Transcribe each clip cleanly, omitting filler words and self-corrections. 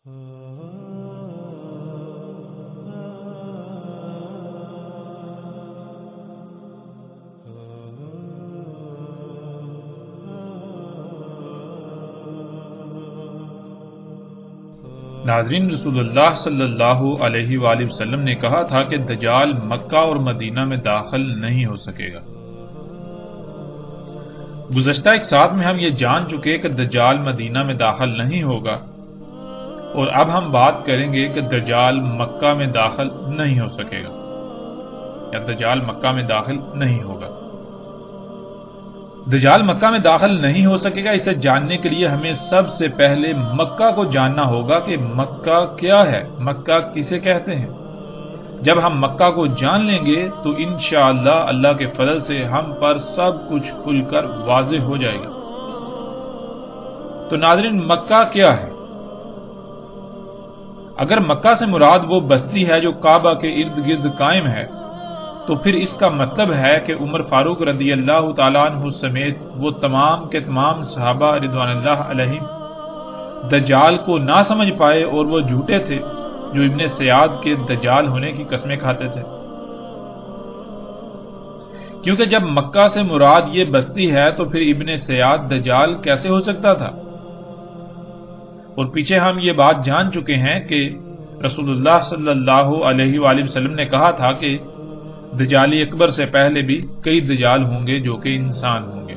ناظرین، رسول اللہ صلی اللہ علیہ وآلہ وسلم نے کہا تھا کہ دجال مکہ اور مدینہ میں داخل نہیں ہو سکے گا۔ گزشتہ ایک ساتھ میں ہم یہ جان چکے کہ دجال مدینہ میں داخل نہیں ہوگا، اور اب ہم بات کریں گے کہ دجال مکہ میں داخل نہیں ہو سکے گا یا دجال مکہ میں داخل نہیں ہوگا۔ دجال مکہ میں داخل نہیں ہو سکے گا، اسے جاننے کے لیے ہمیں سب سے پہلے مکہ کو جاننا ہوگا کہ مکہ کیا ہے، مکہ کسے کہتے ہیں۔ جب ہم مکہ کو جان لیں گے تو انشاءاللہ اللہ کے فضل سے ہم پر سب کچھ کھل کر واضح ہو جائے گا۔ تو ناظرین، مکہ کیا ہے؟ اگر مکہ سے مراد وہ بستی ہے جو کعبہ کے ارد گرد قائم ہے، تو پھر اس کا مطلب ہے کہ عمر فاروق رضی اللہ تعالیٰ عنہ سمیت وہ تمام کے تمام صحابہ رضوان اللہ علیہم دجال کو نہ سمجھ پائے، اور وہ جھوٹے تھے جو ابن سیاد کے دجال ہونے کی قسمیں کھاتے تھے۔ کیونکہ جب مکہ سے مراد یہ بستی ہے تو پھر ابن سیاد دجال کیسے ہو سکتا تھا؟ اور پیچھے ہم یہ بات جان چکے ہیں کہ رسول اللہ صلی اللہ علیہ وآلہ وسلم نے کہا تھا کہ دجالی اکبر سے پہلے بھی کئی دجال ہوں گے جو کہ انسان ہوں گے۔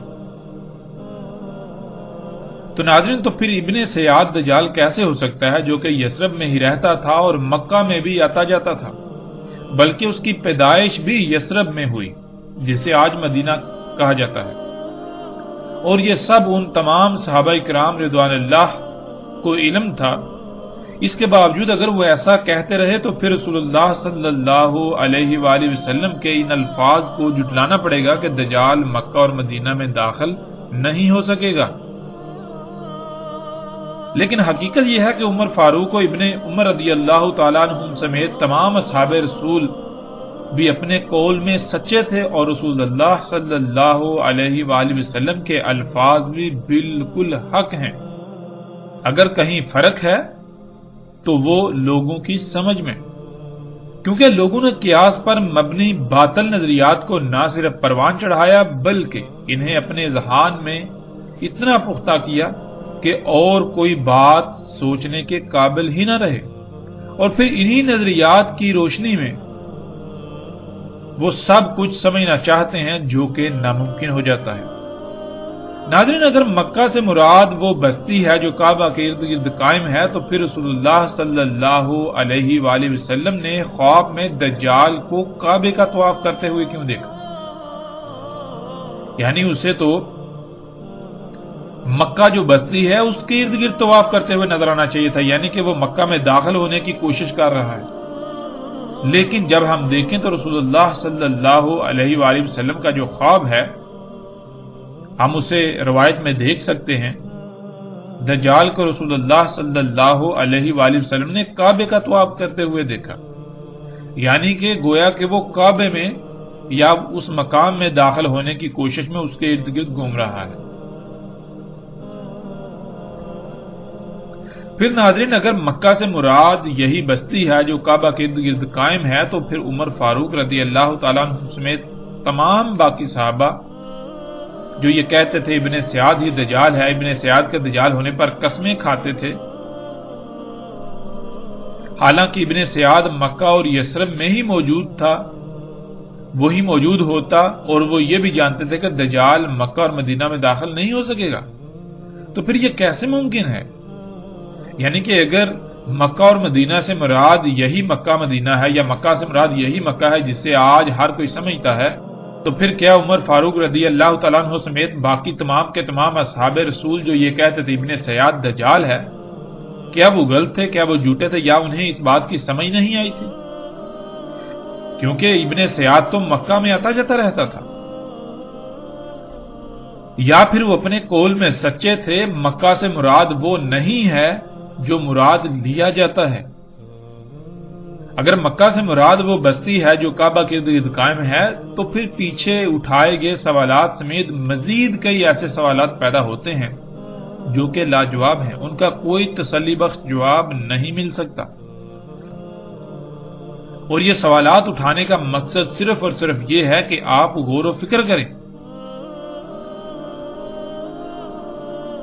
تو ناظرین، تو پھر ابن سیاد دجال کیسے ہو سکتا ہے جو کہ یثرب میں ہی رہتا تھا اور مکہ میں بھی آتا جاتا تھا، بلکہ اس کی پیدائش بھی یثرب میں ہوئی جسے آج مدینہ کہا جاتا ہے، اور یہ سب ان تمام صحابہ کرام رضوان اللہ کو علم تھا۔ اس کے باوجود اگر وہ ایسا کہتے رہے تو پھر رسول اللہ صلی اللہ علیہ وآلہ وسلم کے ان الفاظ کو جھٹلانا پڑے گا کہ دجال مکہ اور مدینہ میں داخل نہیں ہو سکے گا۔ لیکن حقیقت یہ ہے کہ عمر فاروق و ابن عمر رضی اللہ تعالیٰ عنہم سمیت تمام اصحاب رسول بھی اپنے قول میں سچے تھے، اور رسول اللہ صلی اللہ علیہ وآلہ وسلم کے الفاظ بھی بالکل حق ہیں۔ اگر کہیں فرق ہے تو وہ لوگوں کی سمجھ میں، کیونکہ لوگوں نے قیاس پر مبنی باطل نظریات کو نہ صرف پروان چڑھایا بلکہ انہیں اپنے ذہان میں اتنا پختہ کیا کہ اور کوئی بات سوچنے کے قابل ہی نہ رہے، اور پھر انہی نظریات کی روشنی میں وہ سب کچھ سمجھنا چاہتے ہیں جو کہ ناممکن ہو جاتا ہے۔ ناظرین، اگر مکہ سے مراد وہ بستی ہے جو کعبہ کے ارد گرد قائم ہے تو پھر رسول اللہ صلی اللہ علیہ وآلہ وسلم نے خواب میں دجال کو کعبے کا طواف کرتے ہوئے کیوں دیکھا؟ یعنی اسے تو مکہ جو بستی ہے اس کے ارد گرد طواف کرتے ہوئے نظر آنا چاہیے تھا، یعنی کہ وہ مکہ میں داخل ہونے کی کوشش کر رہا ہے۔ لیکن جب ہم دیکھیں تو رسول اللہ صلی اللہ علیہ وآلہ وسلم کا جو خواب ہے ہم اسے روایت میں دیکھ سکتے ہیں۔ دجال کو رسول اللہ صلی اللہ علیہ وآلہ وسلم نے کعبے کا طواف کرتے ہوئے دیکھا، یعنی کہ گویا کہ وہ کعبے میں یا اس مقام میں داخل ہونے کی کوشش میں اس کے ارد گرد گھوم رہا ہے۔ پھر ناظرین، اگر مکہ سے مراد یہی بستی ہے جو کعبہ کے ارد گرد قائم ہے تو پھر عمر فاروق رضی اللہ تعالیٰ عنہ سمیت تمام باقی صحابہ جو یہ کہتے تھے ابن سیاد ہی دجال ہے، ابن سیاد کے دجال ہونے پر قسمیں کھاتے تھے، حالانکہ ابن سیاد مکہ اور یثرب میں ہی موجود تھا، وہی موجود ہوتا اور وہ یہ بھی جانتے تھے کہ دجال مکہ اور مدینہ میں داخل نہیں ہو سکے گا، تو پھر یہ کیسے ممکن ہے؟ یعنی کہ اگر مکہ اور مدینہ سے مراد یہی مکہ مدینہ ہے یا مکہ سے مراد یہی مکہ ہے جسے آج ہر کوئی سمجھتا ہے، تو پھر کیا عمر فاروق رضی اللہ تعالیٰ عنہ سمیت باقی تمام کے تمام اصحاب رسول جو یہ کہتے تھے ابن سیاد دجال ہے، کیا وہ غلط تھے، کیا وہ جھوٹے تھے، یا انہیں اس بات کی سمجھ نہیں آئی تھی؟ کیونکہ ابن سیاد تو مکہ میں آتا جاتا رہتا تھا، یا پھر وہ اپنے قول میں سچے تھے، مکہ سے مراد وہ نہیں ہے جو مراد لیا جاتا ہے۔ اگر مکہ سے مراد وہ بستی ہے جو کعبہ کے ارد گرد قائم ہے تو پھر پیچھے اٹھائے گئے سوالات سمیت مزید کئی ایسے سوالات پیدا ہوتے ہیں جو کہ لاجواب ہیں، ان کا کوئی تسلی بخش جواب نہیں مل سکتا، اور یہ سوالات اٹھانے کا مقصد صرف اور صرف یہ ہے کہ آپ غور و فکر کریں۔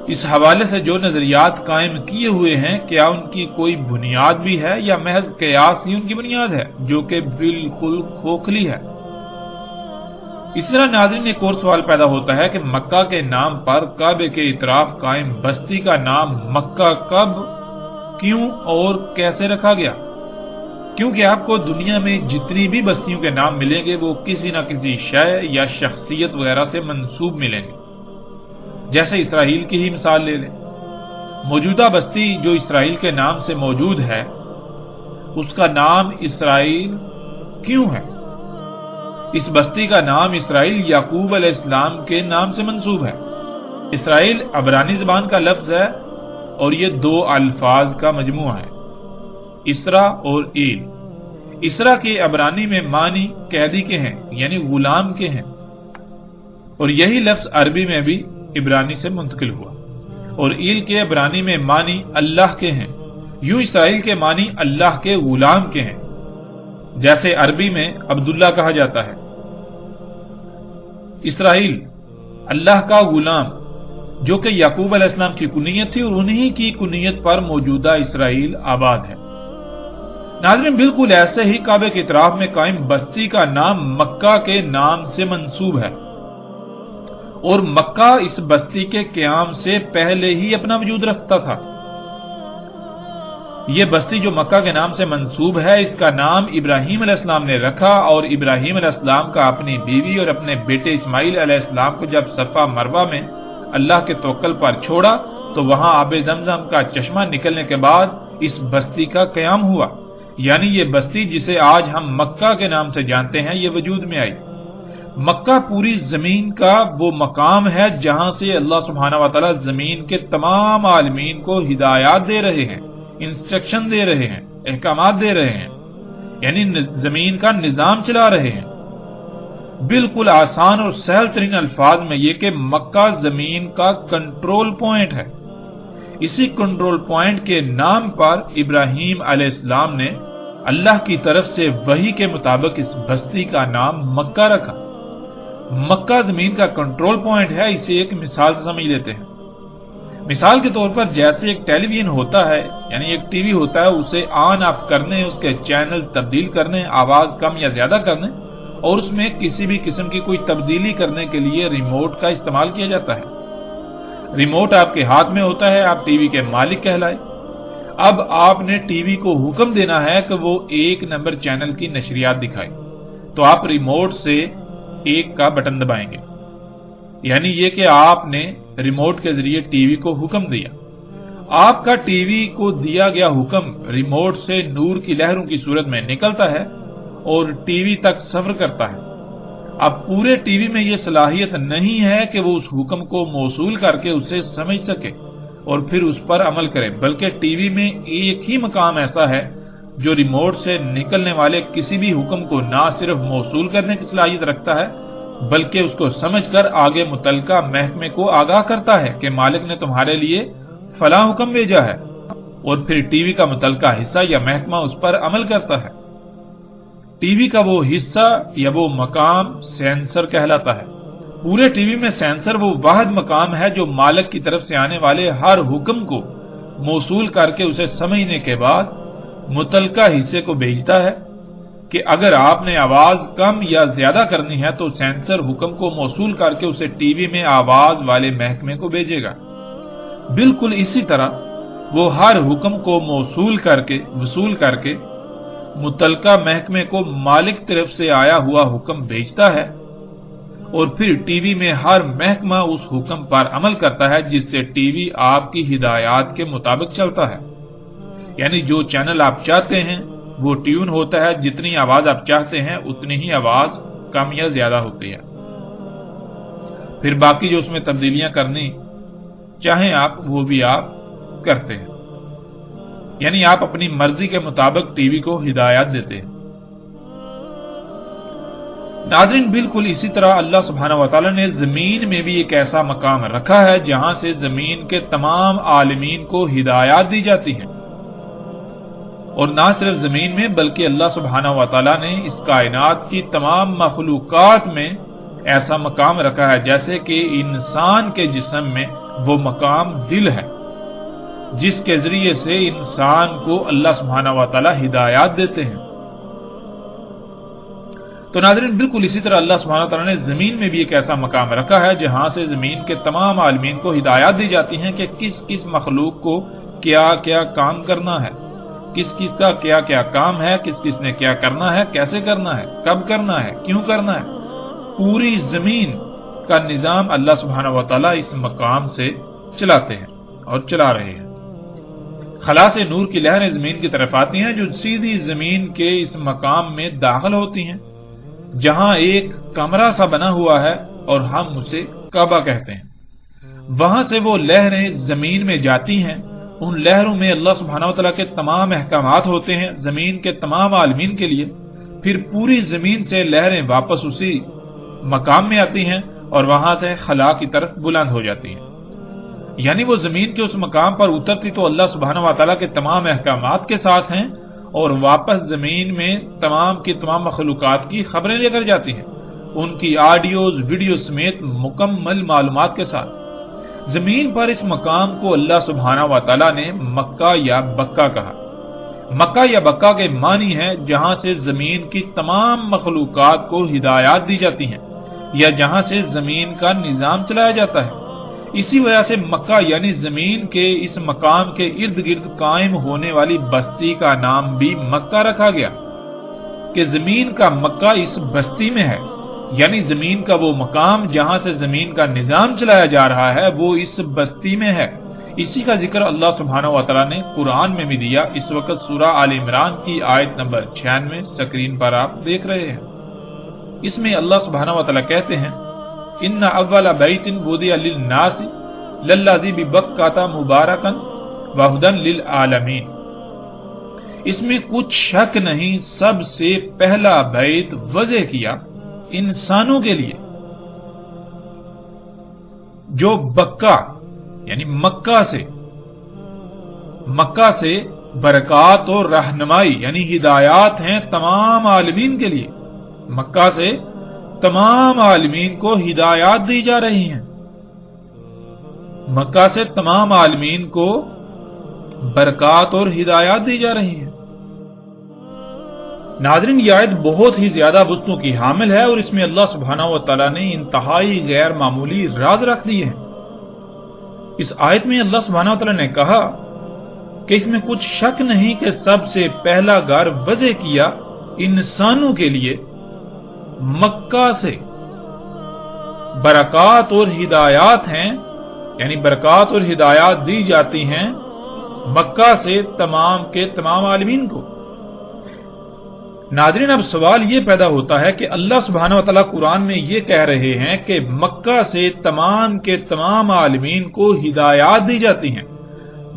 اس حوالے سے جو نظریات قائم کیے ہوئے ہیں، کیا ان کی کوئی بنیاد بھی ہے یا محض قیاس ہی ان کی بنیاد ہے، جو کہ بالکل کھوکھلی ہے؟ اسی طرح ناظرین ایک اور سوال پیدا ہوتا ہے کہ مکہ کے نام پر کعبے کے اطراف قائم بستی کا نام مکہ کب، کیوں اور کیسے رکھا گیا؟ کیونکہ آپ کو دنیا میں جتنی بھی بستیوں کے نام ملیں گے وہ کسی نہ کسی شے یا شخصیت وغیرہ سے منسوب ملیں گے۔ جیسے اسرائیل کی ہی مثال لے لیں، موجودہ بستی جو اسرائیل کے نام سے موجود ہے، اس کا نام اسرائیل کیوں ہے؟ اس بستی کا نام اسرائیل یعقوب علیہ السلام کے نام سے منسوب ہے۔ اسرائیل عبرانی زبان کا لفظ ہے اور یہ دو الفاظ کا مجموعہ ہے، اسرا اور ایل۔ اسرا کے عبرانی میں معنی قیدی کے ہیں، یعنی غلام کے ہیں، اور یہی لفظ عربی میں بھی عبرانی سے منتقل ہوا، اور ایل کے عبرانی میں معنی اللہ کے ہیں۔ یوں اسرائیل کے معنی اللہ کے غلام کے ہیں، جیسے عربی میں عبداللہ کہا جاتا ہے۔ اسرائیل اللہ کا غلام، جو کہ یعقوب علیہ السلام کی کنیت تھی، اور انہی کی کنیت پر موجودہ اسرائیل آباد ہے۔ ناظرین بالکل ایسے ہی کعبے کے اطراف میں قائم بستی کا نام مکہ کے نام سے منسوب ہے، اور مکہ اس بستی کے قیام سے پہلے ہی اپنا وجود رکھتا تھا۔ یہ بستی جو مکہ کے نام سے منسوب ہے، اس کا نام ابراہیم علیہ السلام نے رکھا، اور ابراہیم علیہ السلام کا اپنی بیوی اور اپنے بیٹے اسماعیل علیہ السلام کو جب صفا مروہ میں اللہ کے توکل پر چھوڑا تو وہاں آب زمزم کا چشمہ نکلنے کے بعد اس بستی کا قیام ہوا، یعنی یہ بستی جسے آج ہم مکہ کے نام سے جانتے ہیں یہ وجود میں آئی۔ مکہ پوری زمین کا وہ مقام ہے جہاں سے اللہ سبحانہ و تعالی زمین کے تمام عالمین کو ہدایات دے رہے ہیں، انسٹرکشن دے رہے ہیں، احکامات دے رہے ہیں، یعنی زمین کا نظام چلا رہے ہیں۔ بالکل آسان اور سہل ترین الفاظ میں یہ کہ مکہ زمین کا کنٹرول پوائنٹ ہے۔ اسی کنٹرول پوائنٹ کے نام پر ابراہیم علیہ السلام نے اللہ کی طرف سے وحی کے مطابق اس بستی کا نام مکہ رکھا۔ مکہ زمین کا کنٹرول پوائنٹ ہے، اسے ایک مثال سے سمجھ لیتے ہیں۔ مثال کے طور پر جیسے ایک ٹیلی ویژن ہوتا ہے، یعنی ایک ٹی وی ہوتا ہے، اسے آن آف کرنے، اس کے چینل تبدیل کرنے، آواز کم یا زیادہ کرنے، اور اس میں کسی بھی قسم کی کوئی تبدیلی کرنے کے لیے ریموٹ کا استعمال کیا جاتا ہے۔ ریموٹ آپ کے ہاتھ میں ہوتا ہے، آپ ٹی وی کے مالک کہلائے۔ اب آپ نے ٹی وی کو حکم دینا ہے کہ وہ 1 نمبر چینل کی نشریات دکھائے، تو آپ ریموٹ سے 1 کا بٹن دبائیں گے، یعنی یہ کہ آپ نے ریموٹ کے ذریعے ٹی وی کو حکم دیا۔ آپ کا ٹی وی کو دیا گیا حکم ریموٹ سے نور کی لہروں کی صورت میں نکلتا ہے اور ٹی وی تک سفر کرتا ہے۔ اب پورے ٹی وی میں یہ صلاحیت نہیں ہے کہ وہ اس حکم کو موصول کر کے اسے سمجھ سکے اور پھر اس پر عمل کرے، بلکہ ٹی وی میں ایک ہی مقام ایسا ہے جو ریموٹ سے نکلنے والے کسی بھی حکم کو نہ صرف موصول کرنے کی صلاحیت رکھتا ہے بلکہ اس کو سمجھ کر آگے متعلقہ محکمے کو آگاہ کرتا ہے کہ مالک نے تمہارے لیے فلاں حکم بھیجا ہے، اور پھر ٹی وی کا متعلقہ حصہ یا محکمہ اس پر عمل کرتا ہے۔ ٹی وی کا وہ حصہ یا وہ مقام سینسر کہلاتا ہے۔ پورے ٹی وی میں سینسر وہ واحد مقام ہے جو مالک کی طرف سے آنے والے ہر حکم کو موصول کر کے اسے سمجھنے کے بعد متعلقہ حصے کو بھیجتا ہے کہ اگر آپ نے آواز کم یا زیادہ کرنی ہے تو سینسر حکم کو موصول کر کے اسے ٹی وی میں آواز والے محکمے کو بھیجے گا۔ بالکل اسی طرح وہ ہر حکم کو وصول کر کے متعلقہ محکمے کو مالک طرف سے آیا ہوا حکم بھیجتا ہے، اور پھر ٹی وی میں ہر محکمہ اس حکم پر عمل کرتا ہے جس سے ٹی وی آپ کی ہدایات کے مطابق چلتا ہے، یعنی جو چینل آپ چاہتے ہیں وہ ٹیون ہوتا ہے، جتنی آواز آپ چاہتے ہیں اتنی ہی آواز کم یا زیادہ ہوتی ہے، پھر باقی جو اس میں تبدیلیاں کرنی چاہیں آپ وہ بھی آپ کرتے ہیں، یعنی آپ اپنی مرضی کے مطابق ٹی وی کو ہدایات دیتے ہیں۔ ناظرین بالکل اسی طرح اللہ سبحانہ وتعالی نے زمین میں بھی ایک ایسا مقام رکھا ہے جہاں سے زمین کے تمام عالمین کو ہدایات دی جاتی ہیں، اور نہ صرف زمین میں بلکہ اللہ سبحانہ وتعالی نے اس کائنات کی تمام مخلوقات میں ایسا مقام رکھا ہے، جیسے کہ انسان کے جسم میں وہ مقام دل ہے جس کے ذریعے سے انسان کو اللہ سبحانہ وتعالی ہدایات دیتے ہیں۔ تو ناظرین بالکل اسی طرح اللہ سبحانہ وتعالی نے زمین میں بھی ایک ایسا مقام رکھا ہے جہاں سے زمین کے تمام عالمین کو ہدایات دی جاتی ہیں کہ کس کس مخلوق کو کیا کیا کام کرنا ہے، کس کس کا کیا کیا کام ہے، کس کس نے کیا کرنا ہے، کیسے کرنا ہے، کب کرنا ہے، کیوں کرنا ہے۔ پوری زمین کا نظام اللہ سبحانہ وتعالی اس مقام سے چلاتے ہیں اور چلا رہے ہیں۔ خلا سے نور کی لہریں زمین کی طرف آتی ہیں جو سیدھی زمین کے اس مقام میں داخل ہوتی ہیں جہاں ایک کمرہ سا بنا ہوا ہے اور ہم اسے کعبہ کہتے ہیں۔ وہاں سے وہ لہریں زمین میں جاتی ہیں، ان لہروں میں اللہ سبحانہ وتعالی کے تمام احکامات ہوتے ہیں زمین کے تمام عالمین کے لیے۔ پھر پوری زمین سے لہریں واپس اسی مقام میں آتی ہیں اور وہاں سے خلا کی طرف بلند ہو جاتی ہیں، یعنی وہ زمین کے اس مقام پر اترتی تو اللہ سبحانہ وتعالی کے تمام احکامات کے ساتھ ہیں اور واپس زمین میں تمام کی تمام مخلوقات کی خبریں لے کر جاتی ہیں، ان کی آڈیوز ویڈیوز سمیت مکمل معلومات کے ساتھ۔ زمین پر اس مقام کو اللہ سبحانہ وتعالی نے مکہ یا بکہ کہا۔ مکہ یا بکہ کے معنی ہے جہاں سے زمین کی تمام مخلوقات کو ہدایات دی جاتی ہیں یا جہاں سے زمین کا نظام چلایا جاتا ہے۔ اسی وجہ سے مکہ یعنی زمین کے اس مقام کے ارد گرد قائم ہونے والی بستی کا نام بھی مکہ رکھا گیا کہ زمین کا مکہ اس بستی میں ہے، یعنی زمین کا وہ مقام جہاں سے زمین کا نظام چلایا جا رہا ہے وہ اس بستی میں ہے۔ اسی کا ذکر اللہ سبحانہ وتعالی نے قرآن میں بھی دیا۔ اس وقت سورہ آل عمران کی آیت نمبر 96 سکرین پر آپ دیکھ رہے ہیں۔ اس میں اللہ سبحانہ وتعالی کہتے ہیں ان اول بیت وضع للناس للذی ببکۃ مبارکا وہدی للعالمین۔ اس میں کچھ شک نہیں سب سے پہلا بیت وضع کیا انسانوں کے لیے جو بکہ یعنی مکہ سے برکات اور رہنمائی یعنی ہدایات ہیں تمام عالمین کے لیے۔ مکہ سے تمام عالمین کو ہدایات دی جا رہی ہیں، مکہ سے تمام عالمین کو برکات اور ہدایات دی جا رہی ہیں۔ ناظرین یہ آیت بہت ہی زیادہ وسعتوں کی حامل ہے اور اس میں اللہ سبحانہ وتعالی نے انتہائی غیر معمولی راز رکھ دیے ہیں۔ اس آیت میں اللہ سبحانہ وتعالی نے کہا کہ اس میں کچھ شک نہیں کہ سب سے پہلا گھر وضع کیا انسانوں کے لیے مکہ سے برکات اور ہدایات ہیں، یعنی برکات اور ہدایات دی جاتی ہیں مکہ سے تمام کے تمام عالمین کو۔ ناظرین اب سوال یہ پیدا ہوتا ہے کہ اللہ سبحانہ وتعالی قرآن میں یہ کہہ رہے ہیں کہ مکہ سے تمام کے تمام عالمین کو ہدایات دی جاتی ہیں،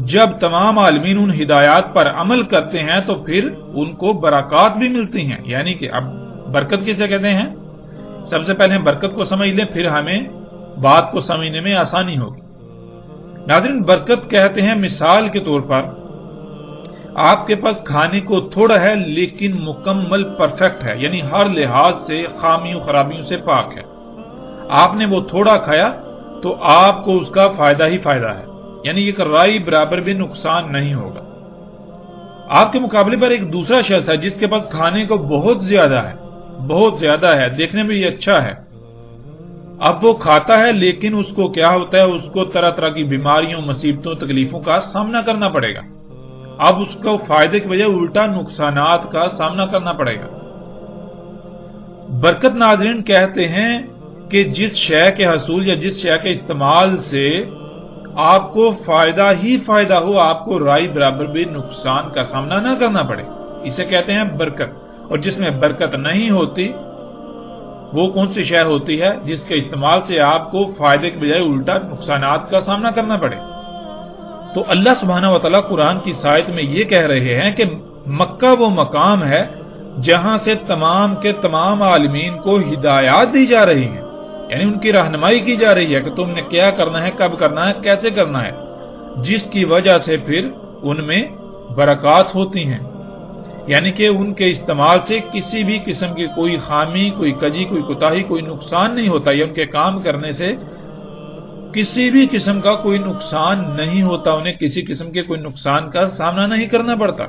جب تمام عالمین ان ہدایات پر عمل کرتے ہیں تو پھر ان کو برکات بھی ملتی ہیں، یعنی کہ اب برکت کسے کہتے ہیں؟ سب سے پہلے برکت کو سمجھ لیں پھر ہمیں بات کو سمجھنے میں آسانی ہوگی۔ ناظرین برکت کہتے ہیں مثال کے طور پر آپ کے پاس کھانے کو تھوڑا ہے لیکن مکمل پرفیکٹ ہے، یعنی ہر لحاظ سے خامیوں خرابیوں سے پاک ہے۔ آپ نے وہ تھوڑا کھایا تو آپ کو اس کا فائدہ ہی فائدہ ہے، یعنی ایک رائی برابر بھی نقصان نہیں ہوگا۔ آپ کے مقابلے پر ایک دوسرا شخص ہے جس کے پاس کھانے کو بہت زیادہ ہے، دیکھنے میں یہ اچھا ہے، اب وہ کھاتا ہے لیکن اس کو کیا ہوتا ہے، اس کو طرح طرح کی بیماریوں مصیبتوں تکلیفوں کا سامنا کرنا پڑے گا، اب اس کو فائدے کی بجائے الٹا نقصانات کا سامنا کرنا پڑے گا۔ برکت ناظرین کہتے ہیں کہ جس شے کے حصول یا جس شے کے استعمال سے آپ کو فائدہ ہی فائدہ ہو، آپ کو رائی برابر بھی نقصان کا سامنا نہ کرنا پڑے، اسے کہتے ہیں برکت۔ اور جس میں برکت نہیں ہوتی وہ کون سی شے ہوتی ہے جس کے استعمال سے آپ کو فائدے کے بجائے الٹا نقصانات کا سامنا کرنا پڑے۔ تو اللہ سبحانہ وتعالی قرآن کی آیت میں یہ کہہ رہے ہیں کہ مکہ وہ مقام ہے جہاں سے تمام کے تمام عالمین کو ہدایات دی جا رہی ہیں، یعنی ان کی رہنمائی کی جا رہی ہے کہ تم نے کیا کرنا ہے، کب کرنا ہے، کیسے کرنا ہے، جس کی وجہ سے پھر ان میں برکات ہوتی ہیں، یعنی کہ ان کے استعمال سے کسی بھی قسم کی کوئی خامی، کوئی کجی، کوئی کوتاہی، کوئی نقصان نہیں ہوتا، یا ان کے کام کرنے سے کسی بھی قسم کا کوئی نقصان نہیں ہوتا، انہیں کسی قسم کے کوئی نقصان کا سامنا نہیں کرنا پڑتا۔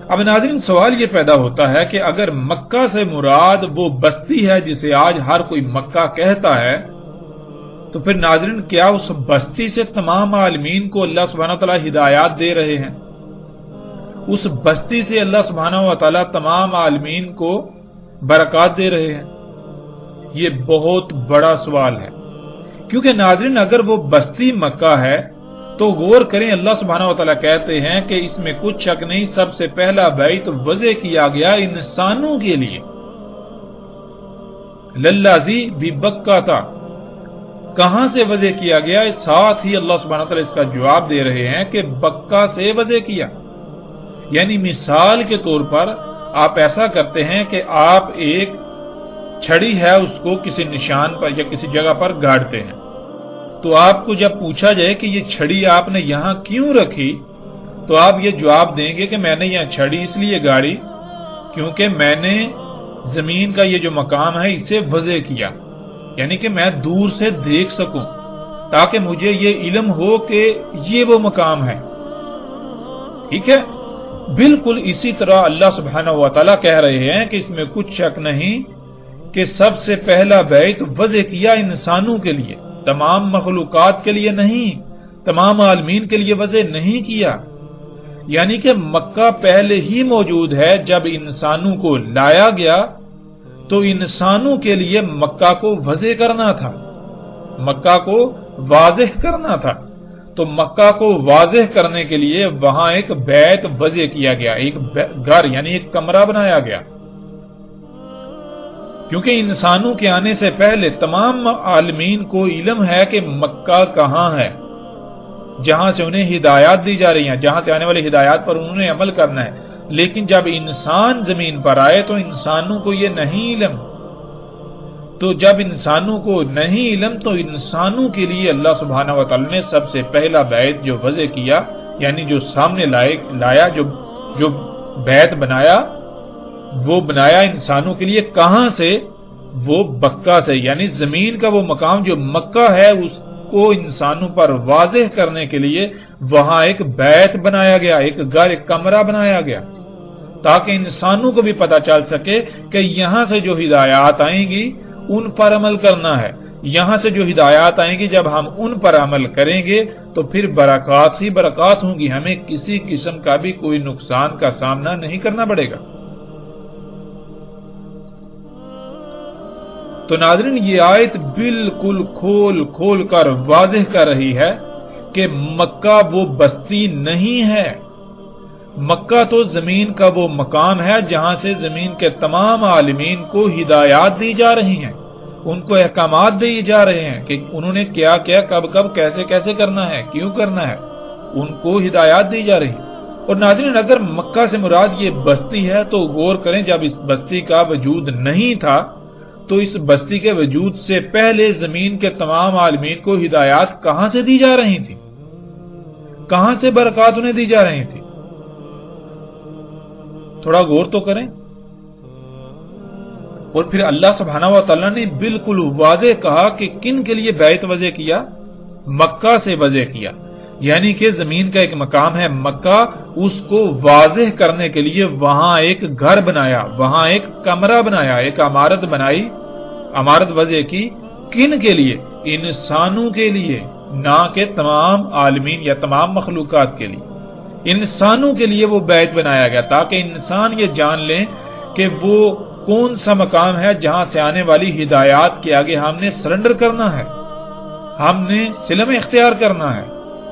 اب ناظرین سوال یہ پیدا ہوتا ہے کہ اگر مکہ سے مراد وہ بستی ہے جسے آج ہر کوئی مکہ کہتا ہے، تو پھر ناظرین کیا اس بستی سے تمام عالمین کو اللہ سبحانہ وتعالی ہدایات دے رہے ہیں؟ اس بستی سے اللہ سبحانہ وتعالی تمام عالمین کو برکات دے رہے ہیں؟ یہ بہت بڑا سوال ہے، کیونکہ ناظرین اگر وہ بستی مکہ ہے تو غور کریں، اللہ سبحانہ وتعالی کہتے ہیں کہ اس میں کچھ شک نہیں، سب سے پہلا بیت وضع کیا گیا انسانوں کے لیے، للذی ببکہ تھا۔ کہاں سے وضع کیا گیا؟ ساتھ ہی اللہ سبحانہ وتعالی اس کا جواب دے رہے ہیں کہ بکہ سے وضع کیا، یعنی مثال کے طور پر آپ ایسا کرتے ہیں کہ آپ ایک چھڑی ہے اس کو کسی نشان پر یا کسی جگہ پر گاڑتے ہیں، تو آپ کو جب پوچھا جائے کہ یہ چھڑی آپ نے یہاں کیوں رکھی، تو آپ یہ جواب دیں گے کہ میں نے یہاں چھڑی اس لیے گاڑی کیونکہ میں نے زمین کا یہ جو مقام ہے اسے وضع کیا، یعنی کہ میں دور سے دیکھ سکوں تاکہ مجھے یہ علم ہو کہ یہ وہ مقام ہے۔ ٹھیک ہے، بالکل اسی طرح اللہ سبحانہ وتعالی کہہ رہے ہیں کہ اس میں کچھ شک نہیں کہ سب سے پہلا بیت وضع کیا انسانوں کے لیے، تمام مخلوقات کے لیے نہیں، تمام عالمین کے لیے وضع نہیں کیا، یعنی کہ مکہ پہلے ہی موجود ہے۔ جب انسانوں کو لایا گیا تو انسانوں کے لیے مکہ کو وضع کرنا تھا، مکہ کو واضح کرنا تھا، تو مکہ کو واضح کرنے کے لیے وہاں ایک بیت وضع کیا گیا، ایک گھر یعنی ایک کمرہ بنایا گیا، کیونکہ انسانوں کے آنے سے پہلے تمام عالمین کو علم ہے کہ مکہ کہاں ہے، جہاں سے انہیں ہدایات دی جا رہی ہیں، جہاں سے آنے والی ہدایات پر انہوں نے عمل کرنا ہے، لیکن جب انسان زمین پر آئے تو انسانوں کو یہ نہیں علم، تو جب انسانوں کو نہیں علم تو انسانوں کے لیے اللہ سبحانہ وتعالی نے سب سے پہلا بیت جو وضع کیا، یعنی جو سامنے لایا، جو بیت بنایا، وہ بنایا انسانوں کے لیے۔ کہاں سے؟ وہ بکہ سے، یعنی زمین کا وہ مقام جو مکہ ہے اس کو انسانوں پر واضح کرنے کے لیے وہاں ایک بیت بنایا گیا، ایک گھر، ایک کمرہ بنایا گیا، تاکہ انسانوں کو بھی پتہ چل سکے کہ یہاں سے جو ہدایات آئیں گی ان پر عمل کرنا ہے، یہاں سے جو ہدایات آئیں گی جب ہم ان پر عمل کریں گے تو پھر برکات ہی برکات ہوں گی، ہمیں کسی قسم کا بھی کوئی نقصان کا سامنا نہیں کرنا پڑے گا۔ تو ناظرین یہ آیت بالکل کھول کر واضح کر رہی ہے کہ مکہ وہ بستی نہیں ہے، مکہ تو زمین کا وہ مقام ہے جہاں سے زمین کے تمام عالمین کو ہدایات دی جا رہی ہیں، ان کو احکامات دیے جا رہے ہیں کہ انہوں نے کیا کیا، کب کب، کیسے کیسے کرنا ہے، کیوں کرنا ہے، ان کو ہدایات دی جا رہی ہیں۔ اور ناظرین اگر مکہ سے مراد یہ بستی ہے تو غور کریں، جب اس بستی کا وجود نہیں تھا تو اس بستی کے وجود سے پہلے زمین کے تمام عالمین کو ہدایات کہاں سے دی جا رہی تھی، کہاں سے برکات انہیں دی جا رہی تھی؟ تھوڑا غور تو کریں۔ اور پھر اللہ سبحانہ و تعالیٰ نے بالکل واضح کہا کہ کن کے لیے بیت وضع کیا؟ مکہ سے وضع کیا، یعنی کہ زمین کا ایک مقام ہے مکہ، اس کو واضح کرنے کے لیے وہاں ایک گھر بنایا، وہاں ایک کمرہ بنایا، ایک عمارت بنائی، عمارت وضع کی، کن کے لیے؟ انسانوں کے لیے، نہ کہ تمام عالمین یا تمام مخلوقات کے لیے، انسانوں کے لیے وہ بیت بنایا گیا تاکہ انسان یہ جان لیں کہ وہ کون سا مقام ہے جہاں سے آنے والی ہدایات کے آگے ہم نے سرنڈر کرنا ہے، ہم نے سلم اختیار کرنا ہے،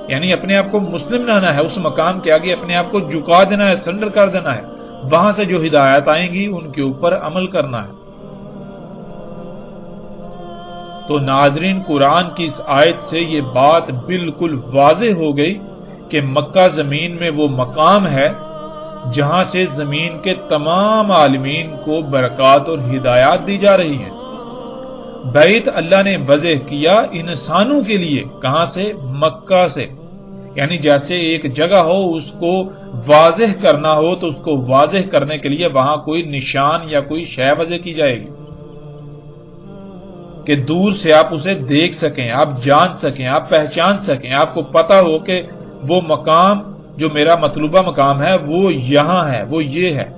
یعنی اپنے آپ کو مسلم لانا ہے، اس مقام کے آگے اپنے آپ کو جھکا دینا ہے، سرنڈر کر دینا ہے، وہاں سے جو ہدایات آئیں گی ان کے اوپر عمل کرنا ہے۔ تو ناظرین قرآن کی اس آیت سے یہ بات بالکل واضح ہو گئی کہ مکہ زمین میں وہ مقام ہے جہاں سے زمین کے تمام عالمین کو برکات اور ہدایات دی جا رہی ہیں۔ بیت اللہ نے وضع کیا انسانوں کے لیے، کہاں سے؟ مکہ سے۔ یعنی جیسے ایک جگہ ہو، اس کو واضح کرنا ہو تو اس کو واضح کرنے کے لیے وہاں کوئی نشان یا کوئی شے وضع کی جائے گی کہ دور سے آپ اسے دیکھ سکیں، آپ جان سکیں، آپ پہچان سکیں، آپ کو پتا ہو کہ وہ مقام جو میرا مطلوبہ مقام ہے وہ یہاں ہے، وہ یہ ہے۔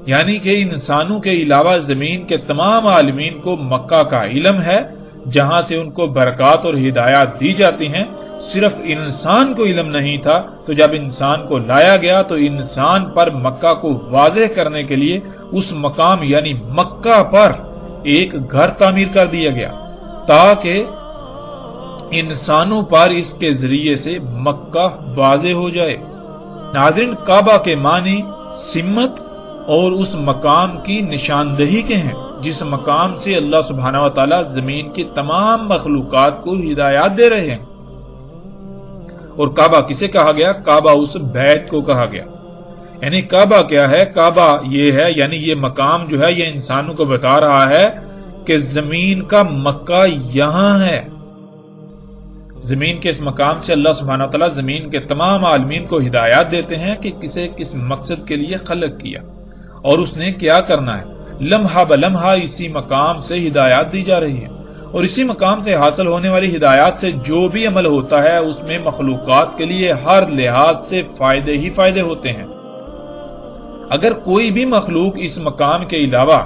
یعنی کہ انسانوں کے علاوہ زمین کے تمام عالمین کو مکہ کا علم ہے، جہاں سے ان کو برکات اور ہدایات دی جاتی ہیں۔ صرف انسان کو علم نہیں تھا، تو جب انسان کو لایا گیا تو انسان پر مکہ کو واضح کرنے کے لیے اس مقام یعنی مکہ پر ایک گھر تعمیر کر دیا گیا، تاکہ انسانوں پر اس کے ذریعے سے مکہ واضح ہو جائے۔ ناظرین، کعبہ کے معنی سمت اور اس مقام کی نشاندہی کے ہیں جس مقام سے اللہ سبحانہ و تعالی زمین کی تمام مخلوقات کو ہدایات دے رہے ہیں۔ اور کعبہ کسے کہا گیا؟ کعبہ اس بیت کو کہا گیا۔ یعنی کعبہ کیا ہے؟ کعبہ یہ ہے، یعنی یہ مقام جو ہے یہ انسانوں کو بتا رہا ہے کہ زمین کا مکہ یہاں ہے۔ زمین کے اس مقام سے اللہ سبحانہ وتعالی زمین کے تمام عالمین کو ہدایات دیتے ہیں کہ کسے کس مقصد کے لیے خلق کیا اور اس نے کیا کرنا ہے۔ لمحہ بلمحہ اسی مقام سے ہدایات دی جا رہی ہے، اور اسی مقام سے حاصل ہونے والی ہدایات سے جو بھی عمل ہوتا ہے اس میں مخلوقات کے لیے ہر لحاظ سے فائدے ہی فائدے ہوتے ہیں۔ اگر کوئی بھی مخلوق اس مقام کے علاوہ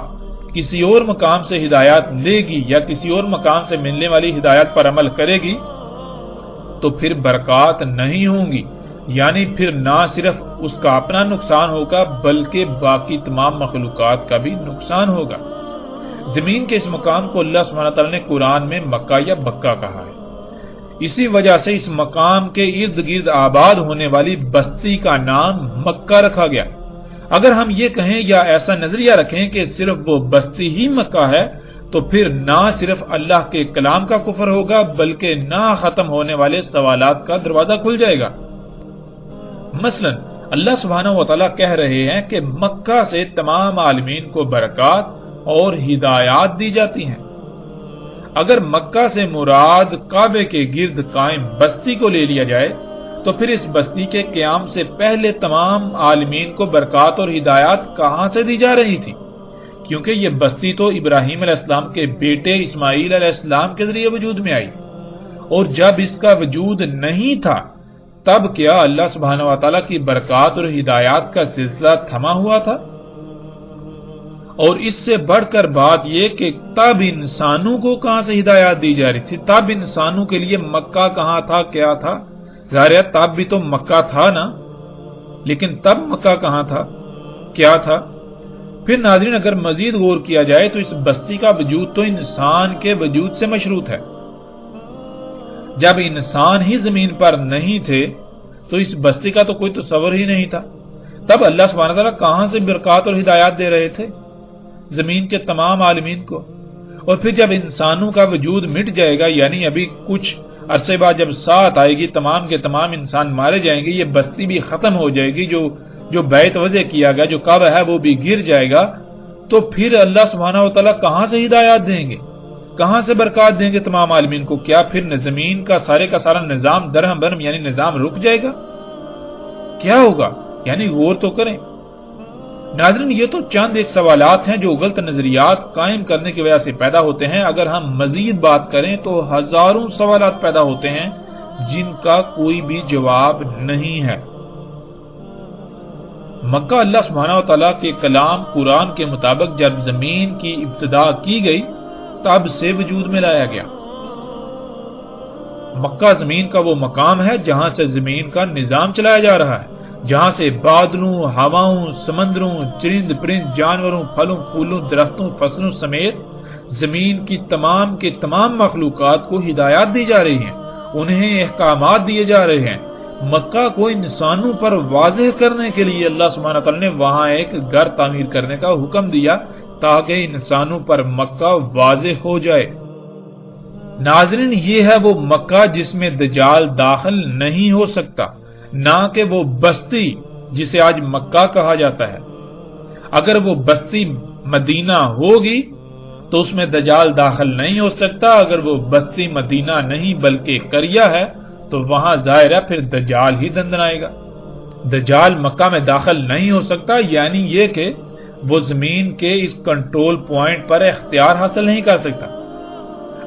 کسی اور مقام سے ہدایات لے گی یا کسی اور مقام سے ملنے والی ہدایات پر عمل کرے گی تو پھر برکات نہیں ہوں گی، یعنی پھر نہ صرف اس کا اپنا نقصان ہوگا بلکہ باقی تمام مخلوقات کا بھی نقصان ہوگا۔ زمین کے اس مقام کو اللہ سبحانہ تعالیٰ نے قرآن میں مکہ یا بکہ کہا ہے۔ اسی وجہ سے اس مقام کے ارد گرد آباد ہونے والی بستی کا نام مکہ رکھا گیا۔ اگر ہم یہ کہیں یا ایسا نظریہ رکھیں کہ صرف وہ بستی ہی مکہ ہے تو پھر نہ صرف اللہ کے کلام کا کفر ہوگا بلکہ نہ ختم ہونے والے سوالات کا دروازہ کھل جائے گا۔ مثلا اللہ سبحانہ و تعالیٰ کہہ رہے ہیں کہ مکہ سے تمام عالمین کو برکات اور ہدایات دی جاتی ہیں۔ اگر مکہ سے مراد کعبے کے گرد قائم بستی کو لے لیا جائے تو پھر اس بستی کے قیام سے پہلے تمام عالمین کو برکات اور ہدایات کہاں سے دی جا رہی تھی؟ کیونکہ یہ بستی تو ابراہیم علیہ السلام کے بیٹے اسماعیل علیہ السلام کے ذریعے وجود میں آئی، اور جب اس کا وجود نہیں تھا تب کیا اللہ سبحانہ و تعالیٰ کی برکات اور ہدایات کا سلسلہ تھما ہوا تھا؟ اور اس سے بڑھ کر بات یہ کہ تب انسانوں کو کہاں سے ہدایات دی جا رہی تھی؟ تب انسانوں کے لیے مکہ کہاں تھا، کیا تھا؟ ظاہر ہے تب بھی تو مکہ تھا نا، لیکن تب مکہ کہاں تھا، کیا تھا؟ پھر ناظرین اگر مزید غور کیا جائے تو اس بستی کا وجود تو انسان کے وجود سے مشروط ہے۔ جب انسان ہی زمین پر نہیں تھے تو اس بستی کا تو کوئی تصور ہی نہیں تھا۔ تب اللہ سبحانہ تعالیٰ کہاں سے برکات اور ہدایات دے رہے تھے زمین کے تمام عالمین کو؟ اور پھر جب انسانوں کا وجود مٹ جائے گا، یعنی ابھی کچھ عرصے بعد جب ساتھ آئے گی، تمام کے تمام انسان مارے جائیں گے، یہ بستی بھی ختم ہو جائے گی، جو بیت وضع کیا گیا، جو کعبہ ہے وہ بھی گر جائے گا، تو پھر اللہ سبحانہ و تعالیٰ کہاں سے ہدایات دیں گے، کہاں سے برکات دیں گے تمام عالمین کو؟ کیا پھر زمین کا سارا نظام درہم برہم یعنی نظام رک جائے گا؟ کیا ہوگا؟ یعنی غور تو کریں ناظرین۔ یہ تو چند ایک سوالات ہیں جو غلط نظریات قائم کرنے کی وجہ سے پیدا ہوتے ہیں۔ اگر ہم مزید بات کریں تو ہزاروں سوالات پیدا ہوتے ہیں جن کا کوئی بھی جواب نہیں ہے۔ مکہ اللہ سبحانہ و تعالیٰ کے کلام قرآن کے مطابق جب زمین کی ابتدا کی گئی تب سے وجود میں لایا گیا۔ مکہ زمین کا وہ مقام ہے جہاں سے زمین کا نظام چلایا جا رہا ہے، جہاں سے بادلوں، ہواؤں، سمندروں، چرند پرند، جانوروں، پھلوں پھولوں، درختوں، فصلوں سمیت زمین کی تمام کے تمام مخلوقات کو ہدایات دی جا رہی ہیں، انہیں احکامات دیے جا رہے ہیں۔ مکہ کو انسانوں پر واضح کرنے کے لیے اللہ سبحانہ تعالیٰ نے وہاں ایک گھر تعمیر کرنے کا حکم دیا تاکہ انسانوں پر مکہ واضح ہو جائے۔ ناظرین یہ ہے وہ مکہ جس میں دجال داخل نہیں ہو سکتا، نہ کہ وہ بستی جسے آج مکہ کہا جاتا ہے۔ اگر وہ بستی مدینہ ہوگی تو اس میں دجال داخل نہیں ہو سکتا۔ اگر وہ بستی مدینہ نہیں بلکہ قریہ ہے تو وہاں ظاہر ہے پھر دجال ہی دندنائے گا۔ دجال مکہ میں داخل نہیں ہو سکتا، یعنی یہ کہ وہ زمین کے اس کنٹرول پوائنٹ پر اختیار حاصل نہیں کر سکتا۔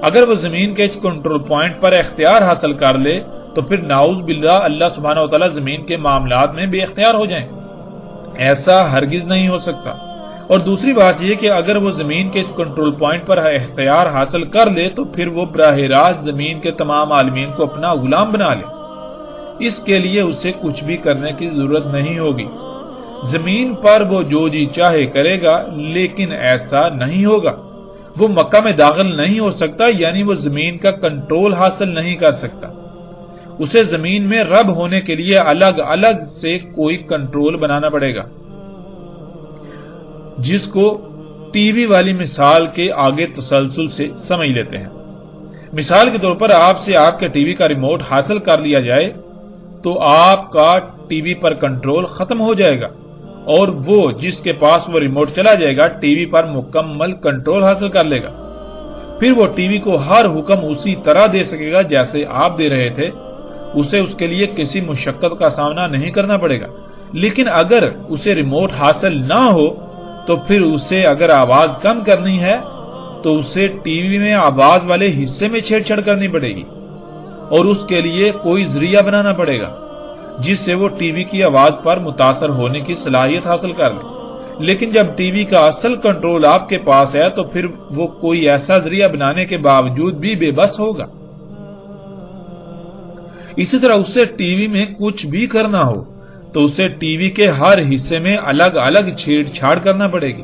اگر وہ زمین کے اس کنٹرول پوائنٹ پر اختیار حاصل کر لے تو پھر نعوذ باللہ اللہ سبحانہ وتعالی زمین کے معاملات میں بے اختیار ہو جائیں۔ ایسا ہرگز نہیں ہو سکتا۔ اور دوسری بات یہ کہ اگر وہ زمین کے اس کنٹرول پوائنٹ پر اختیار حاصل کر لے تو پھر وہ براہ راست زمین کے تمام عالمین کو اپنا غلام بنا لے۔ اس کے لیے اسے کچھ بھی کرنے کی ضرورت نہیں ہوگی۔ زمین پر وہ جو جی چاہے کرے گا، لیکن ایسا نہیں ہوگا۔ وہ مکہ میں داخل نہیں ہو سکتا، یعنی وہ زمین کا کنٹرول حاصل نہیں کر سکتا۔ اسے زمین میں رب ہونے کے لیے الگ الگ سے کوئی کنٹرول بنانا پڑے گا، جس کو ٹی وی والی مثال کے آگے تسلسل سے سمجھ لیتے ہیں۔ مثال کے طور پر آپ سے آپ کے ٹی وی کا ریموٹ حاصل کر لیا جائے تو آپ کا ٹی وی پر کنٹرول ختم ہو جائے گا، اور وہ جس کے پاس وہ ریموٹ چلا جائے گا ٹی وی پر مکمل کنٹرول حاصل کر لے گا۔ پھر وہ ٹی وی کو ہر حکم اسی طرح دے سکے گا جیسے آپ دے رہے تھے۔ اسے اس کے لیے کسی مشقت کا سامنا نہیں کرنا پڑے گا۔ لیکن اگر اسے ریموٹ حاصل نہ ہو تو پھر اسے اگر آواز کم کرنی ہے تو اسے ٹی وی میں آواز والے حصے میں چھیڑ چھاڑ کرنی پڑے گی، اور اس کے لیے کوئی ذریعہ بنانا پڑے گا جس سے وہ ٹی وی کی آواز پر متاثر ہونے کی صلاحیت حاصل کر لے۔ لیکن جب ٹی وی کا اصل کنٹرول آپ کے پاس ہے تو پھر وہ کوئی ایسا ذریعہ بنانے کے باوجود بھی بے بس ہوگا۔ اسی طرح اسے ٹی وی میں کچھ بھی کرنا ہو تو اسے ٹی وی کے ہر حصے میں الگ الگ چھیڑ چھاڑ کرنا پڑے گی۔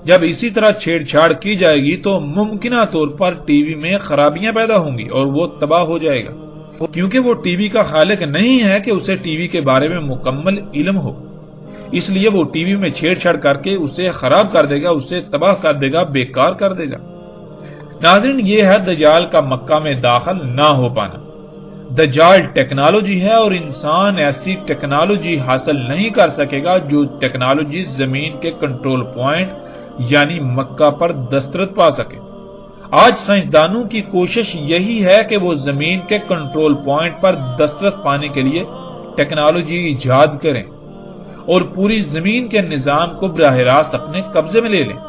جب اسی طرح چھیڑ چھاڑ کی جائے گی تو ممکنہ طور پر ٹی وی میں خرابیاں پیدا ہوں گی اور وہ تباہ ہو جائے گا، کیونکہ وہ ٹی وی کا خالق نہیں ہے کہ اسے ٹی وی کے بارے میں مکمل علم ہو۔ اس لیے وہ ٹی وی میں چھیڑ چھاڑ کر کے اسے خراب کر دے گا، اسے تباہ کر دے گا، بیکار کر دے گا۔ ناظرین، یہ ہے دجال کا مکہ میں داخل نہ ہو پانا۔ دجال ٹیکنالوجی ہے اور انسان ایسی ٹیکنالوجی حاصل نہیں کر سکے گا جو ٹیکنالوجی زمین کے کنٹرول پوائنٹ یعنی مکہ پر دسترس پا سکے۔ آج سائنسدانوں کی کوشش یہی ہے کہ وہ زمین کے کنٹرول پوائنٹ پر دسترس پانے کے لیے ٹیکنالوجی ایجاد کریں اور پوری زمین کے نظام کو براہ راست اپنے قبضے میں لے لیں۔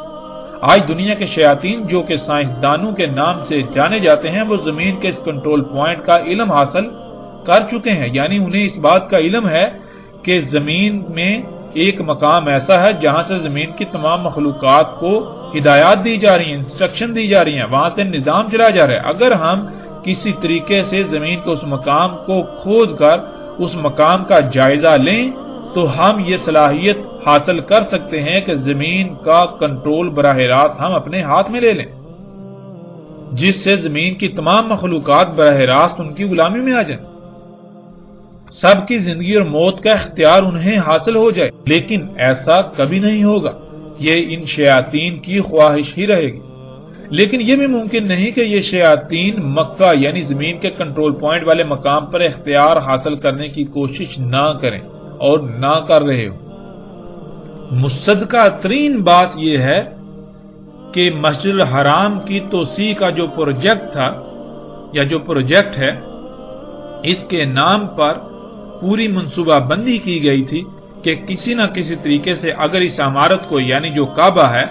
آج دنیا کے شیاطین جو کہ سائنسدانوں کے نام سے جانے جاتے ہیں، وہ زمین کے اس کنٹرول پوائنٹ کا علم حاصل کر چکے ہیں، یعنی انہیں اس بات کا علم ہے کہ زمین میں ایک مقام ایسا ہے جہاں سے زمین کی تمام مخلوقات کو ہدایات دی جا رہی ہیں، انسٹرکشن دی جا رہی ہیں، وہاں سے نظام چلا جا رہا ہے۔ اگر ہم کسی طریقے سے زمین کے اس مقام کو کھود کر اس مقام کا جائزہ لیں تو ہم یہ صلاحیت حاصل کر سکتے ہیں کہ زمین کا کنٹرول براہ راست ہم اپنے ہاتھ میں لے لیں، جس سے زمین کی تمام مخلوقات براہ راست ان کی غلامی میں آ جائیں، سب کی زندگی اور موت کا اختیار انہیں حاصل ہو جائے۔ لیکن ایسا کبھی نہیں ہوگا، یہ ان شیاطین کی خواہش ہی رہے گی۔ لیکن یہ بھی ممکن نہیں کہ یہ شیاطین مکہ یعنی زمین کے کنٹرول پوائنٹ والے مقام پر اختیار حاصل کرنے کی کوشش نہ کریں اور نہ کر رہے ہو۔ مصدقہ ترین بات یہ ہے کہ مسجد الحرام کی توسیع کا جو پروجیکٹ تھا یا جو پروجیکٹ ہے، اس کے نام پر پوری منصوبہ بندی کی گئی تھی کہ کسی نہ کسی طریقے سے اگر اس عمارت کو یعنی جو کعبہ ہے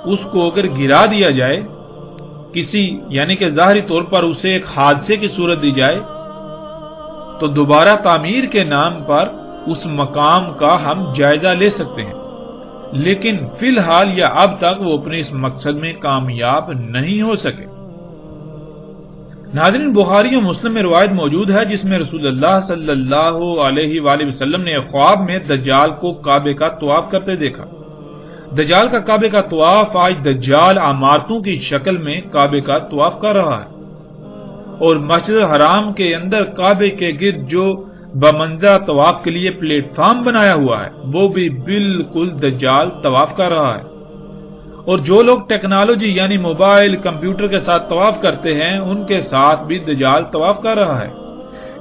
اس کو اگر گرا دیا جائے، کسی یعنی کہ ظاہری طور پر اسے ایک حادثے کی صورت دی جائے، تو دوبارہ تعمیر کے نام پر اس مقام کا ہم جائزہ لے سکتے ہیں۔ لیکن فی الحال یا اب تک وہ اپنے اس مقصد میں کامیاب نہیں ہو سکے۔ ناظرین، بخاری و مسلم میں روایت موجود ہے جس میں رسول اللہ صلی اللہ علیہ وآلہ وسلم نے خواب میں دجال کو کعبے کا طواف کرتے دیکھا۔ دجال کا کعبے کا طواف، آج دجال عمارتوں کی شکل میں کعبے کا طواف کر رہا ہے، اور مسجد الحرام کے اندر کعبے کے گرد جو بمنزہ طواف کے لیے پلیٹ فارم بنایا ہوا ہے وہ بھی بالکل دجال طواف کر رہا ہے۔ اور جو لوگ ٹیکنالوجی یعنی موبائل کمپیوٹر کے ساتھ طواف کرتے ہیں ان کے ساتھ بھی دجال طواف کر رہا ہے۔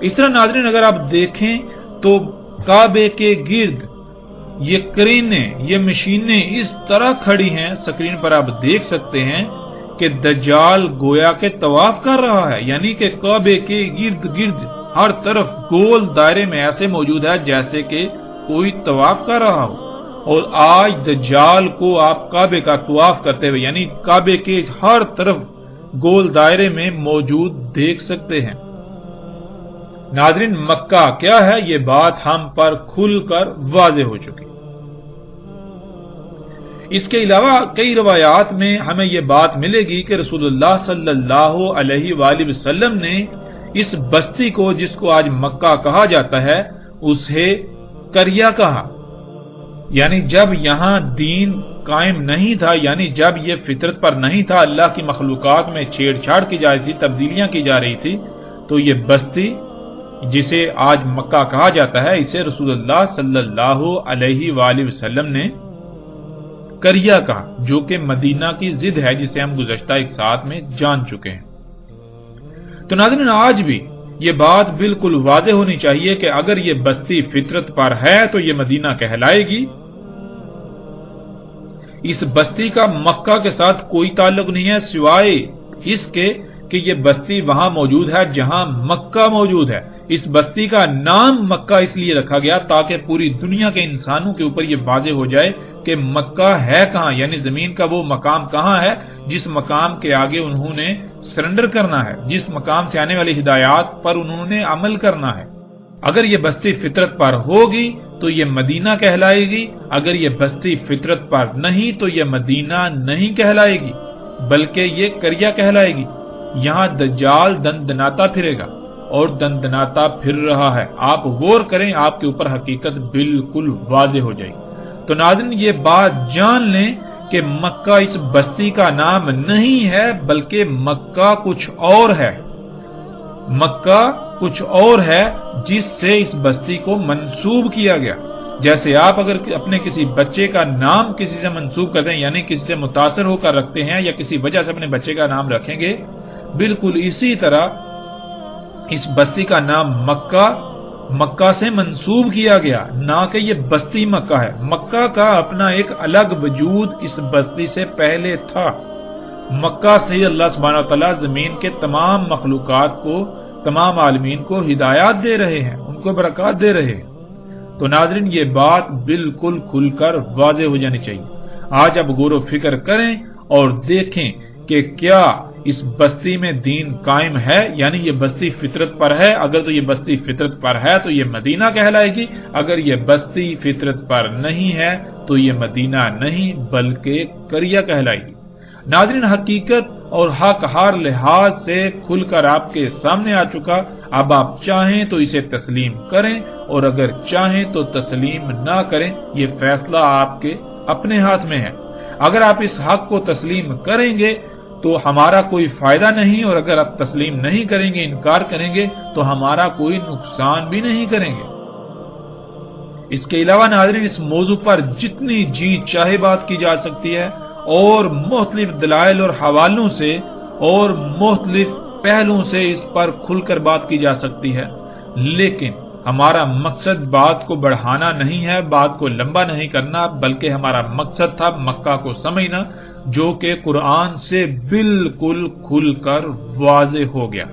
اس طرح ناظرین اگر آپ دیکھیں تو کعبے کے گرد یہ کرینیں، یہ مشینیں اس طرح کھڑی ہیں، سکرین پر آپ دیکھ سکتے ہیں کہ دجال گویا کے طواف کر رہا ہے، یعنی کہ کعبے کے گرد گرد ہر طرف گول دائرے میں ایسے موجود ہے جیسے کہ کوئی طواف کر رہا ہو۔ اور آج دجال کو آپ کعبے کا طواف کرتے ہوئے، یعنی کعبے کے ہر طرف گول دائرے میں موجود دیکھ سکتے ہیں۔ ناظرین، مکہ کیا ہے یہ بات ہم پر کھل کر واضح ہو چکی۔ اس کے علاوہ کئی روایات میں ہمیں یہ بات ملے گی کہ رسول اللہ صلی اللہ علیہ وآلہ وسلم نے اس بستی کو، جس کو آج مکہ کہا جاتا ہے، اسے کریا کہا، یعنی جب یہاں دین قائم نہیں تھا، یعنی جب یہ فطرت پر نہیں تھا، اللہ کی مخلوقات میں چھیڑ چھاڑ کی جا رہی تھی، تبدیلیاں کی جا رہی تھی، تو یہ بستی جسے آج مکہ کہا جاتا ہے، اسے رسول اللہ صلی اللہ علیہ وآلہ وسلم نے کریا کہا، جو کہ مدینہ کی ضد ہے، جسے ہم گزشتہ ایک ساتھ میں جان چکے ہیں۔ تو ناظرین، آج بھی یہ بات بالکل واضح ہونی چاہیے کہ اگر یہ بستی فطرت پر ہے تو یہ مدینہ کہلائے گی۔ اس بستی کا مکہ کے ساتھ کوئی تعلق نہیں ہے سوائے اس کے کہ یہ بستی وہاں موجود ہے جہاں مکہ موجود ہے۔ اس بستی کا نام مکہ اس لیے رکھا گیا تاکہ پوری دنیا کے انسانوں کے اوپر یہ واضح ہو جائے کہ مکہ ہے کہاں، یعنی زمین کا وہ مقام کہاں ہے جس مقام کے آگے انہوں نے سرنڈر کرنا ہے، جس مقام سے آنے والی ہدایات پر انہوں نے عمل کرنا ہے۔ اگر یہ بستی فطرت پر ہوگی تو یہ مدینہ کہلائے گی، اگر یہ بستی فطرت پر نہیں تو یہ مدینہ نہیں کہلائے گی بلکہ یہ کریا کہلائے گی۔ یہاں دجال دندناتا پھرے گا اور دندناتا پھر رہا ہے۔ آپ غور کریں، آپ کے اوپر حقیقت بالکل واضح ہو جائے گی۔ تو ناظرین، یہ بات جان لیں کہ مکہ اس بستی کا نام نہیں ہے بلکہ مکہ کچھ اور ہے۔ مکہ کچھ اور ہے جس سے اس بستی کو منسوب کیا گیا۔ جیسے آپ اگر اپنے کسی بچے کا نام کسی سے منسوب کرتے ہیں، یعنی کسی سے متاثر ہو کر رکھتے ہیں یا کسی وجہ سے اپنے بچے کا نام رکھیں گے، بالکل اسی طرح اس بستی کا نام مکہ سے منسوب کیا گیا، نہ کہ یہ بستی مکہ ہے۔ مکہ کا اپنا ایک الگ وجود اس بستی سے پہلے تھا۔ مکہ سے اللہ سبحانہ وتعالی زمین کے تمام مخلوقات کو، تمام عالمین کو ہدایات دے رہے ہیں، ان کو برکات دے رہے ہیں۔ تو ناظرین، یہ بات بالکل کھل کر واضح ہو جانی چاہیے۔ آج اب غور و فکر کریں اور دیکھیں کہ کیا اس بستی میں دین قائم ہے، یعنی یہ بستی فطرت پر ہے۔ اگر تو یہ بستی فطرت پر ہے تو یہ مدینہ کہلائے گی، اگر یہ بستی فطرت پر نہیں ہے تو یہ مدینہ نہیں بلکہ کریا کہلائے گی۔ ناظرین، حقیقت اور حق ہر لحاظ سے کھل کر آپ کے سامنے آ چکا۔ اب آپ چاہیں تو اسے تسلیم کریں اور اگر چاہیں تو تسلیم نہ کریں، یہ فیصلہ آپ کے اپنے ہاتھ میں ہے۔ اگر آپ اس حق کو تسلیم کریں گے تو ہمارا کوئی فائدہ نہیں، اور اگر آپ تسلیم نہیں کریں گے، انکار کریں گے، تو ہمارا کوئی نقصان بھی نہیں کریں گے۔ اس کے علاوہ ناظرین، اس موضوع پر جتنی جی چاہے بات کی جا سکتی ہے اور مختلف دلائل اور حوالوں سے اور مختلف پہلوؤں سے اس پر کھل کر بات کی جا سکتی ہے، لیکن ہمارا مقصد بات کو بڑھانا نہیں ہے، بات کو لمبا نہیں کرنا، بلکہ ہمارا مقصد تھا مکہ کو سمجھنا، جو کہ قرآن سے بالکل کھل کر واضح ہو گیا۔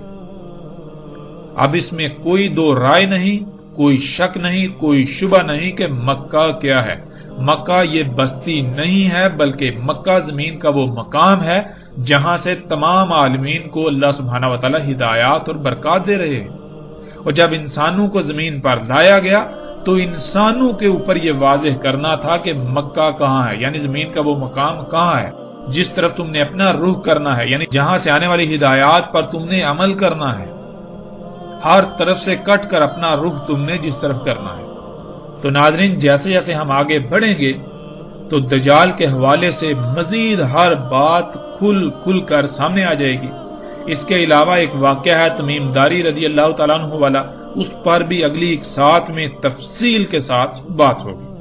اب اس میں کوئی دو رائے نہیں، کوئی شک نہیں، کوئی شبہ نہیں کہ مکہ کیا ہے۔ مکہ یہ بستی نہیں ہے بلکہ مکہ زمین کا وہ مقام ہے جہاں سے تمام عالمین کو اللہ سبحانہ وتعالی ہدایات اور برکات دے رہے ہیں۔ اور جب انسانوں کو زمین پر لایا گیا تو انسانوں کے اوپر یہ واضح کرنا تھا کہ مکہ کہاں ہے، یعنی زمین کا وہ مقام کہاں ہے جس طرف تم نے اپنا رخ کرنا ہے، یعنی جہاں سے آنے والی ہدایات پر تم نے عمل کرنا ہے۔ ہر طرف سے کٹ کر اپنا رخ تم نے جس طرف کرنا ہے۔ تو ناظرین، جیسے جیسے ہم آگے بڑھیں گے تو دجال کے حوالے سے مزید ہر بات کھل کر سامنے آ جائے گی۔ اس کے علاوہ ایک واقعہ ہے تمیم داری رضی اللہ تعالیٰ عنہ والا، اس پر بھی اگلی ایک ساتھ میں تفصیل کے ساتھ بات ہوگی۔